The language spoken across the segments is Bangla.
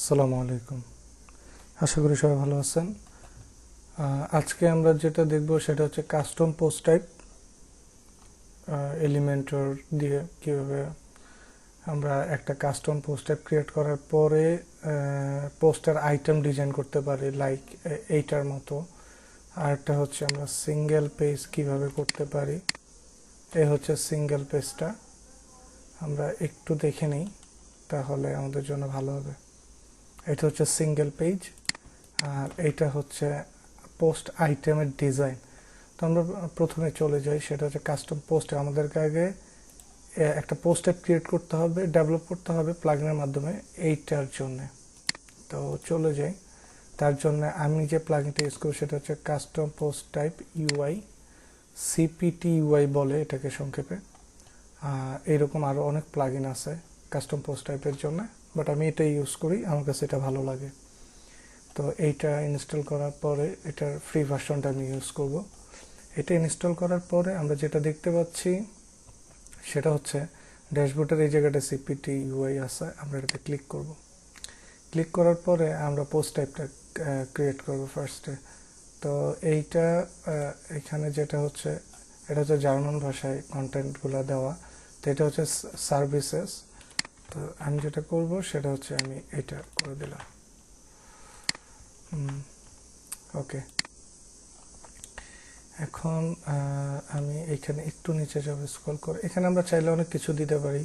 আসসালামু আলাইকুম। আশা করি সবাই ভালো আছেন। আজকে আমরা যেটা দেখব সেটা হচ্ছে কাস্টম পোস্ট টাইপ এলিমেন্টর দিয়ে কিভাবে আমরা একটা কাস্টম পোস্ট টাইপ ক্রিয়েট করার পরে পোস্টার আইটেম ডিজাইন করতে পারি, লাইক এইটার মতো। আরেকটা হচ্ছে আমরা সিঙ্গেল পেজ কিভাবে করতে পারি। এই হচ্ছে সিঙ্গেল পেজটা, আমরা একটু দেখে নিই তাহলে আমাদের জন্য ভালো হবে। এটা হচ্ছে সিঙ্গেল পেজ আর এইটা হচ্ছে পোস্ট আইটেমের ডিজাইন। তো আমরা প্রথমে চলে যাই, সেটা হচ্ছে কাস্টম পোস্টে। আমাদেরকে আগে একটা পোস্ট টাইপ ক্রিয়েট করতে হবে, ডেভেলপ করতে হবে প্লাগইনের মাধ্যমে এইটার জন্য। তো চলে যাই, তার জন্য আমি যে প্লাগইনটা ইউজ করব সেটা হচ্ছে custom post type UI, CPT UI বলে এটাকে সংক্ষেপে। এইরকম আরও অনেক প্লাগইন আছে কাস্টম পোস্ট টাইপের জন্য, বাট আমি এটা ইউজ করি, আমার কাছে এটা ভালো লাগে। তো এইটা ইনস্টল করার পরে এটার ফ্রি ভার্সনটা আমি ইউজ করব। এটা ইনস্টল করার পরে আমরা যেটা দেখতে পাচ্ছি সেটা হচ্ছে ড্যাশবোর্ডের এই জায়গাটা CPT UI আছে, আমরা এটাতে ক্লিক করব। ক্লিক করার পরে আমরা পোস্ট টাইপটা ক্রিয়েট করব ফার্স্টে। তো এইটা এখানে যেটা হচ্ছে এটা হচ্ছে জার্মান ভাষায় কন্টেন্টগুলো দেওয়া। তো এটা হচ্ছে সার্ভিসেস। তো আমি যেটা করব সেটা হচ্ছে আমি এটা করে দিলাম। ওকে, এখন আমি এখানে একটু নিচে যাব, স্ক্রল করে। এখানে আমরা চাইলে অনেক কিছু দিতে পারি,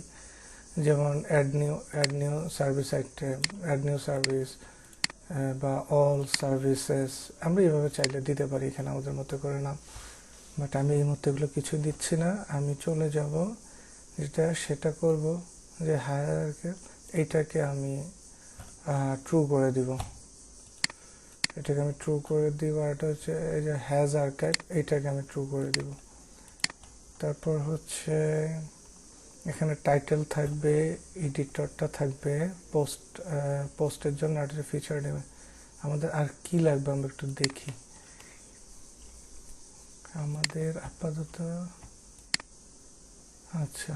যেমন add new service item, add new service বা অল সার্ভিসেস, আমরা এইভাবে চাইলে দিতে পারি এখানে আমাদের মতো করে নাম। বাট আমি এই মতো এগুলো কিছু দিচ্ছি না। আমি চলে যাব যেটা সেটা করব যে হায়ারকে এইটাকে আমি ট্রু করে দিব। এটাকে আমি ট্রু করে দিব। আর এটা হচ্ছে এই যে হ্যাজ আর্কাইভ, এইটাকে আমি ট্রু করে দিব। তারপর হচ্ছে এখানে টাইটেল থাকবে, এডিটরটা থাকবে, পোস্টের জন্য একটা ফিচার নেবে। আমাদের আর কি লাগবে আমরা একটু দেখি। আমাদের আপাতত আচ্ছা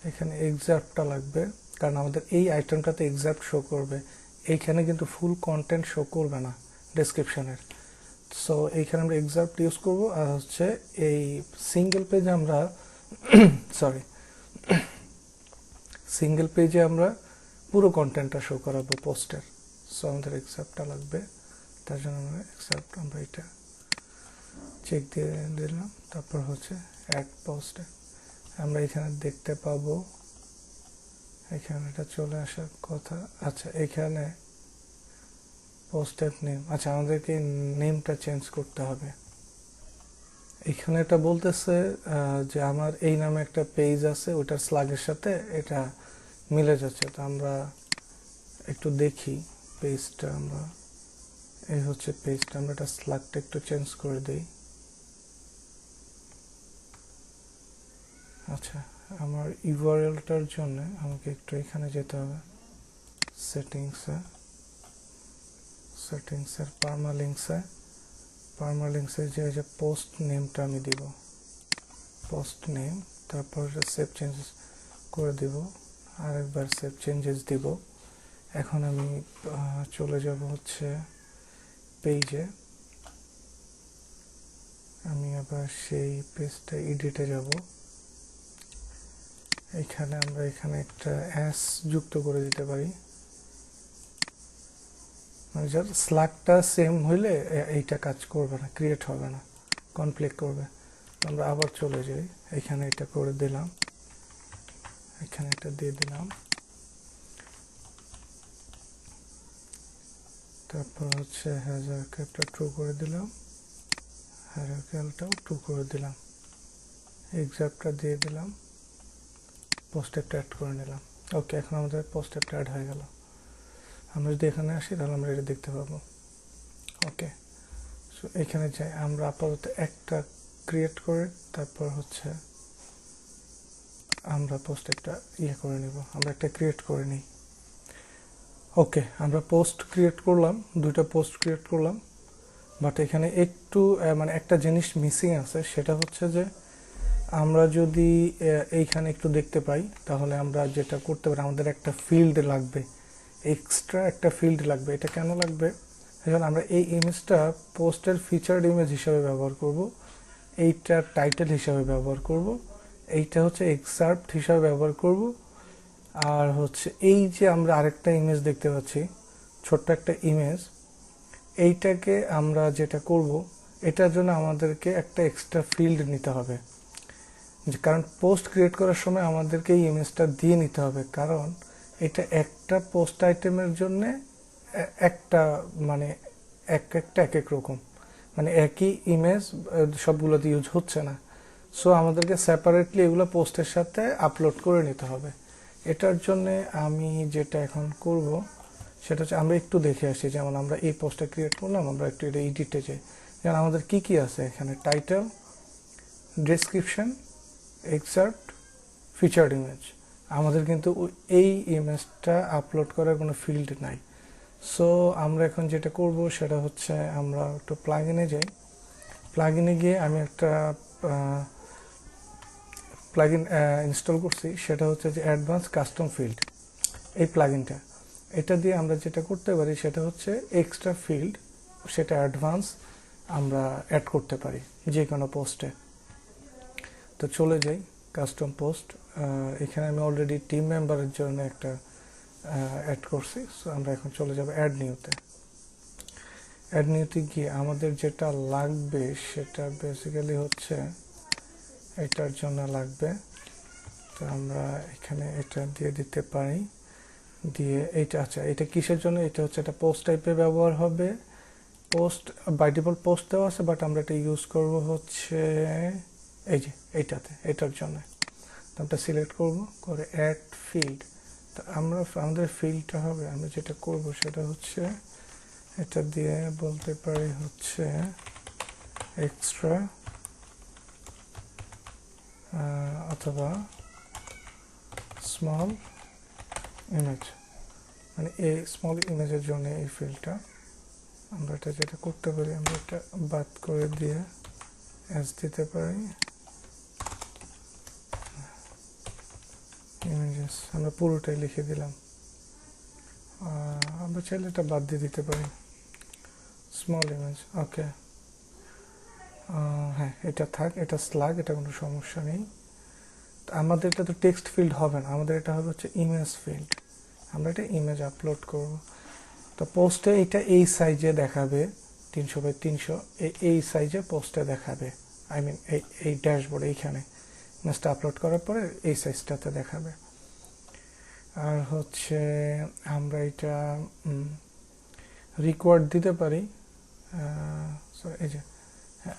এখানে এক্সাক্টটা লাগবে, কারণ আমাদের এই আইটেমটাতে এক্সাক্ট শো করবে। এইখানে কিন্তু ফুল কন্টেন্ট শো করবে না ডেসক্রিপশনের। সো এইখানে আমরা এক্সাক্ট ইউজ করব। আর হচ্ছে এই সিঙ্গেল পেজে আমরা সরি সিঙ্গেল পেজে আমরা পুরো কন্টেন্টটা শো করাবো পোস্টের। সো আমাদের এক্সাক্টটা লাগবে, তার জন্য আমরা এক্সাক্ট আমরা এটা চেক দিয়ে দিলাম। তারপর হচ্ছে অ্যাড পোস্টে আমরা এখানে দেখতে পাবো, এখানে এটা চলে আসার কথা। আচ্ছা এখানে পোস্টের নেম, আচ্ছা আমাদেরকে নেমটা চেঞ্জ করতে হবে। এখানে এটা বলতেছে যে আমার এই নামে একটা পেজ আছে, ওটার স্লাগের সাথে এটা মিলে যাচ্ছে। তো আমরা একটু দেখি পেজটা, আমরা এই হচ্ছে পেজটা, আমরা এটা স্লাগটা একটু চেঞ্জ করে দিই। আচ্ছা আমার ইউআরএলটার জন্য আমাকে একটু এখানে যেতে হবে, সেটিংসের পারমালিঙ্কসে যে পোস্ট নেমটা আমি দিব, পোস্ট নেম। তারপর সেভ চেঞ্জেস করে দিব, আরেকবার সেভ চেঞ্জেস দিব। এখন আমি চলে যাব হচ্ছে পেজে। আমি আবার সেই পেজটা এডিটে যাব। এখানে আমরা এখানে একটা অ্যাস যুক্ত করে দিতে পারি, মানে যার স্লাগটা সেম হইলে এইটা কাজ করবে না, ক্রিয়েট হবে না, কনফ্লিক্ট করবে। আমরা আবার চলে যাই, এখানে এটা করে দিলাম, এখানে এটা দিয়ে দিলাম। তারপর হচ্ছে হ্যাজারকেলটা ট্রু করে দিলাম, হ্যাজারকেলটাও ট্রু করে দিলাম, এক্সাক্টটা দিয়ে দিলাম, পোস্ট অ্যাপটা অ্যাড করে নিলাম। ওকে, এখন আমাদের পোস্ট অ্যাপটা অ্যাড হয়ে গেল। আমরা যদি এখানে আসি তাহলে আমরা এটা দেখতে পাবো। ওকে, সো এখানে যাই, আমরা আপাতত একটা ক্রিয়েট করে তারপর হচ্ছে আমরা পোস্ট একটা করে নিব, আমরা একটা ক্রিয়েট করে নিই। ওকে, আমরা পোস্ট ক্রিয়েট করলাম, দুইটা পোস্ট ক্রিয়েট করলাম। বাট এখানে একটু মানে একটা জিনিস মিসিং আছে, সেটা হচ্ছে যে আমরা যদি এইখানে একটু দেখতে পাই তাহলে আমরা যেটা করতে পারি, আমাদের একটা ফিল্ড লাগবে। এক্সট্রা একটা ফিল্ড লাগবে। এটা কেন লাগবে? এখন আমরা এই ইমেজটা পোস্টের ফিচার্ড ইমেজ হিসাবে ব্যবহার করব, এইটা টাইটেল হিসাবে ব্যবহার করব, এইটা হচ্ছে এক্সার্পট হিসাবে ব্যবহার করব, আর হচ্ছে এই যে আমরা আরেকটা ইমেজ দেখতে পাচ্ছি, ছোট্ট একটা ইমেজ, এইটাকে আমরা যেটা করব, এটার জন্য আমাদেরকে একটা এক্সট্রা ফিল্ড নিতে হবে। কারণ পোস্ট ক্রিয়েট করার সময় আমাদেরকে এই ইমেজটা দিয়ে নিতে হবে, কারণ এটা একটা পোস্ট আইটেমের জন্য একটা মানে একটা এক এক রকম, মানে একই ইমেজ সবগুলোতে ইউজ হচ্ছে না। সো আমাদেরকে সেপারেটলি এগুলো পোস্টের সাথে আপলোড করে নিতে হবে। এটার জন্য আমি যেটা এখন করব সেটা হচ্ছে আমরা একটু দেখে আসি। যেমন আমরা এই পোস্টটা ক্রিয়েট করলাম, আমরা একটু এটা এডিটে যাই। যেমন আমাদের কি কি আছে এখানে, টাইটেল, ডেসক্রিপশন, এক্সার্পট, ফিচার্ড ইমেজ। আমাদের কিন্তু এই ইমেজটা আপলোড করার কোনো ফিল্ড নাই। সো আমরা এখন যেটা করব সেটা হচ্ছে আমরা একটু প্লাগইনে যাই। প্লাগইনে গিয়ে আমি একটা প্লাগইন ইনস্টল করছি, সেটা হচ্ছে যে অ্যাডভান্স কাস্টম ফিল্ড। এই প্লাগইনটা, এটা দিয়ে আমরা যেটা করতে পারি সেটা হচ্ছে এক্সট্রা ফিল্ড, সেটা অ্যাডভান্স আমরা অ্যাড করতে পারি যে কোনো পোস্টে। তো চলে যাই কাস্টম পোস্ট। এখানে আমি অলরেডি টিম মেম্বারের জন্য একটা অ্যাড করছি। সো আমরা এখন চলে যাব অ্যাড নিউতে। অ্যাড নিউতে গিয়ে আমাদের যেটা লাগবে সেটা বেসিক্যালি হচ্ছে এটার জন্য লাগবে। তো আমরা এখানে এটা দিয়ে দিতে পারি, দিয়ে এইটা, আচ্ছা এটা কিসের জন্য, এটা হচ্ছে একটা পোস্ট টাইপে ব্যবহার হবে। পোস্ট বাই ডিফল্ট পোস্ট দেওয়া আছে, বাট আমরা এটা ইউজ করব হচ্ছে এই যে এইটাতে, এটার জন্য। তো আমরা সিলেক্ট করব, করে অ্যাড ফিল্ড। তো আমরা আমাদের ফিল্ডটা হবে, আমরা যেটা করব সেটা হচ্ছে এটা দিয়ে বলতে পারি হচ্ছে এক্সট্রা অথবা স্মল ইমেজ, মানে এই স্মল ইমেজের জন্য এই ফিল্ডটা। আমরা এটা যেটা করতে পারি, আমরা এটা বাদ করে দিয়ে এস দিতে পারি, ইমেজেস আমরা পুরোটাই লিখে দিলাম। আমরা চাইলে এটা বাদ দিয়ে দিতে পারি, স্মল ইমেজ। ওকে, হ্যাঁ এটা থাক, এটা স্ল্যাগ, এটা কোনো সমস্যা নেই। আমাদের এটা তো টেক্সট ফিল্ড হবে না, আমাদের এটা হবে হচ্ছে ইমেজ ফিল্ড। আমরা এটা ইমেজ আপলোড করব। তো পোস্টে এটা এই সাইজে দেখাবে, 300x300 এই সাইজে পোস্টে দেখাবে। আই মিন এই ড্যাশবোর্ড এইখানে ইমেজটা আপলোড করার পরে এই সাইজটাতে দেখাবে। আর হচ্ছে আমরা এটা রিকোয়ার্ড দিতে পারি। এই যে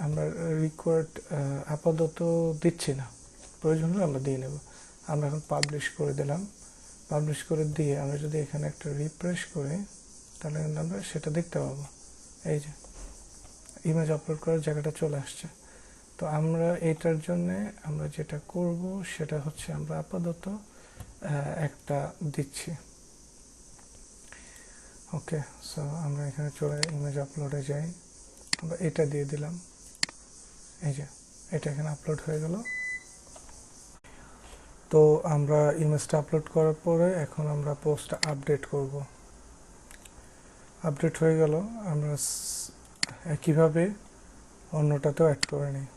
আমরা রিকোয়ার্ড আপাতত দিচ্ছি না, প্রয়োজন হলে আমরা দিয়ে নেব। আমরা এখন পাবলিশ করে দিলাম। পাবলিশ করে দিয়ে আমরা যদি এখানে একটা রিফ্রেশ করি, তাহলে কিন্তু আমরা সেটা দেখতে পাবো, এই যে ইমেজ আপলোড করার জায়গাটা চলে আসছে। তো আমরা এটার জন্য আমরা যেটা করব সেটা হচ্ছে আমরা আপাতত একটা দিচ্ছি। ওকে, সো আমরা এখানে চলে ইমেজ আপলোডে যাই, আমরা এটা দিয়ে দিলাম, এই যে এটা এখানে আপলোড হয়ে গেল। তো আমরা ইমেজটা আপলোড করার পরে এখন আমরা পোস্টটা আপডেট করব। আপডেট হয়ে গেল, আমরা একইভাবে অন্যটাতেও অ্যাড করে নিই।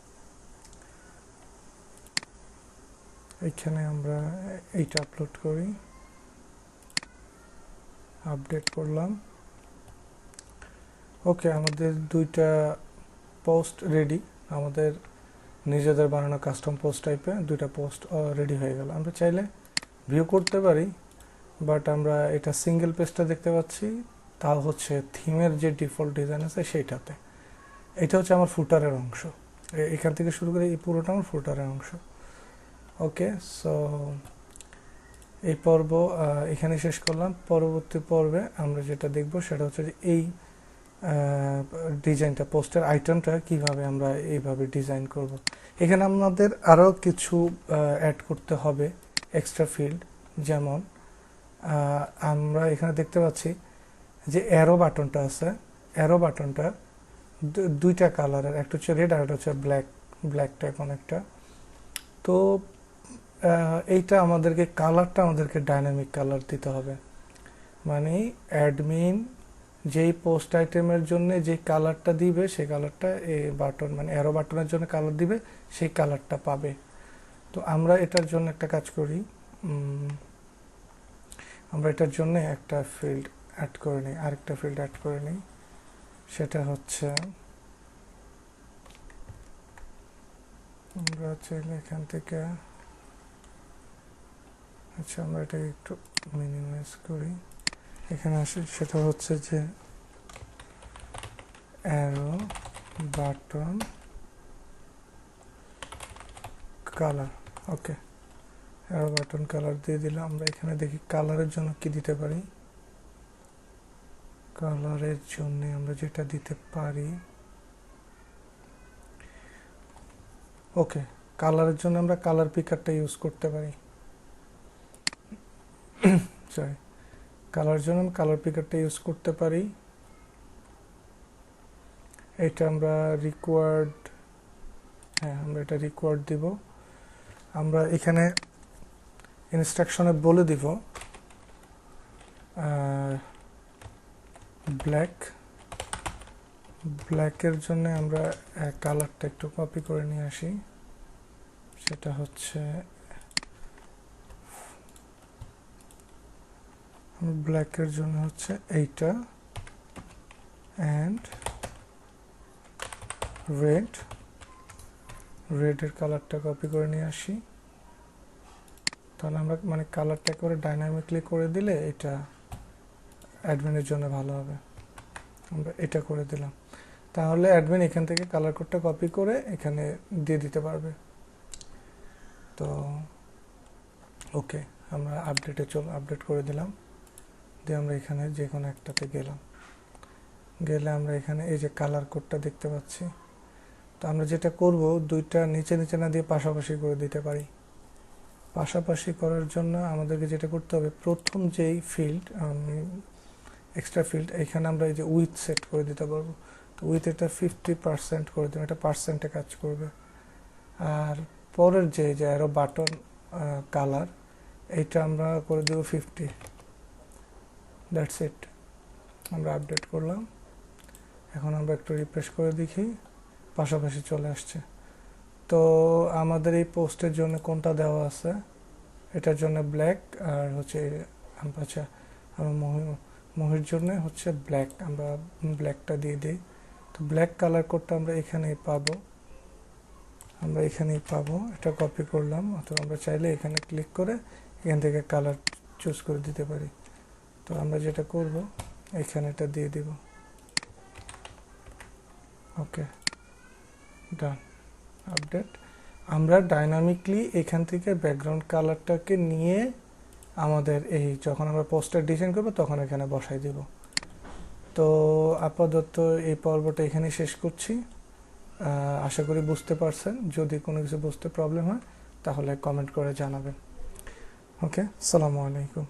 এইখানে আমরা এইটা আপলোড করি, আপডেট করলাম। ওকে, আমাদের দুইটা পোস্ট রেডি, আমাদের নিজেদের বানানো কাস্টম পোস্ট টাইপে দুইটা পোস্ট রেডি হয়ে গেল। আমরা চাইলে ভিউ করতে পারি, বাট আমরা এটা সিঙ্গেল পেজটা দেখতে পাচ্ছি, তা হচ্ছে থিমের যে ডিফল্ট ডিজাইন আছে সেইটাতে। এটা হচ্ছে আমার ফুটারের অংশ, এখান থেকে শুরু করে এই পুরোটা আমার ফুটারের অংশ। ওকে, সো এই পর্ব এখানে শেষ করলাম। পরবর্তী পর্বে আমরা যেটা দেখব সেটা হচ্ছে যে এই ডিজাইনটা, পোস্টের আইটেমটা কিভাবে আমরা এইভাবে ডিজাইন করব। এখানে আমাদের আরও কিছু অ্যাড করতে হবে, এক্সট্রা ফিল্ড। যেমন আমরা এখানে দেখতে পাচ্ছি যে অ্যারো বাটনটা আছে, অ্যারো বাটনটা দুইটা কালারের, একটা হচ্ছে রেড আর একটা হচ্ছে ব্ল্যাক টাইপ অনেকটা। তো এইটা আমাদেরকে কালারটা আমাদেরকে ডাইনামিক কালার দিতে হবে। মানে অ্যাডমিন যেই পোস্ট আইটেমের জন্য যে কালারটা দিবে সেই কালারটা এই বাটন মানে অ্যারো বাটনের জন্য কালার দিবে সেই কালারটা পাবে। তো আমরা এটার জন্য একটা কাজ করি, আমরা এটার জন্য একটা ফিল্ড অ্যাড করে নিই, আরেকটা ফিল্ড অ্যাড করে নিই। সেটা হচ্ছে আমরা চাইলে এখান থেকে, আচ্ছা আমরা এটাকে একটু মিনিমাইজ করি, এখানে আসি। সেটা হচ্ছে যে অ্যারো বাটন কালার। ওকে, অ্যারো বাটন কালার দিয়ে দিলাম। আমরা এখানে দেখি কালারের জন্য কি দিতে পারি। কালারের জন্য আমরা যেটা দিতে পারি, ওকে, কালারের জন্য আমরা কালার পিকারটা ইউজ করতে পারি। সরি, কালারের জন্য কালার পিকারটা ইউজ করতে পারি। এটা আমরা রিকোয়ার্ড, হ্যাঁ আমরা এটা রিকোয়ার্ড দিব। আমরা এখানে ইনস্ট্রাকশনে বলে দিব ব্ল্যাকের জন্য আমরা কালারটা একটু কপি করে নিয়ে আসি। সেটা হচ্ছে ব্ল্যাকের জন্য হচ্ছে এইটা, অ্যান্ড রেডের কালারটা কপি করে নিয়ে আসি। তাহলে আমরা মানে কালারটা করে ডাইনামিকলি করে দিলে এটা অ্যাডমিনের জন্য ভালো হবে। আমরা এটা করে দিলাম, তাহলে অ্যাডমিন এখান থেকে কালার কোডটা কপি করে এখানে দিয়ে দিতে পারবে। তো ওকে, আমরা আপডেট করে দিলাম। দিয়ে আমরা এখানে যে কোনো একটাতে গেলে আমরা এখানে এই যে কালার কোডটা দেখতে পাচ্ছি। তো আমরা যেটা করব, দুইটা নিচে নিচে না দিয়ে পাশাপাশি করে দিতে পারি। পাশাপাশি করার জন্য আমাদেরকে যেটা করতে হবে, প্রথম যেই ফিল্ড এক্সট্রা ফিল্ড, এখানে আমরা এই যে উইথ সেট করে দিতে পারবো। তো উইথ এটা 50% করে দেবো, এটা পার্সেন্টে কাজ করবে। আর পরের যে অ্যারো বাটন কালার, এইটা আমরা করে দেবো 50। That's it. আমরা আপডেট করলাম। এখন আমরা একটু রিফ্রেশ করে দেখি, পাশাপাশি চলে আসছে। তো আমাদের এই পোস্টের জন্য কোনটা দেওয়া আছে, এটার জন্য ব্ল্যাক, আর হচ্ছে আচ্ছা আমরা মহির জন্য হচ্ছে ব্ল্যাক, আমরা ব্ল্যাকটা দিয়ে দিই। তো ব্ল্যাক কালার কোডটা আমরা এখানেই পাবো, এটা কপি করলাম। অথবা আমরা চাইলে এখানে ক্লিক করে এখান থেকে কালার চুজ করে দিতে পারি। তো আমরা যেটা করব, এখানে এটা দিয়ে দিব। ওকে, ডান, আপডেট। আমরা ডাইনামিকলি এখান থেকে ব্যাকগ্রাউন্ড কালারটাকে নিয়ে আমাদের এই যখন আমরা পোস্টার ডিজাইন করব তখন এখানে বসাই দেব। তো আপাতত এই পর্বটা এখানে শেষ করছি। আশা করি বুঝতে পারছেন। যদি কোনো কিছু বুঝতে প্রবলেম হয় তাহলে কমেন্ট করে জানাবেন। ওকে, আসসালামু আলাইকুম।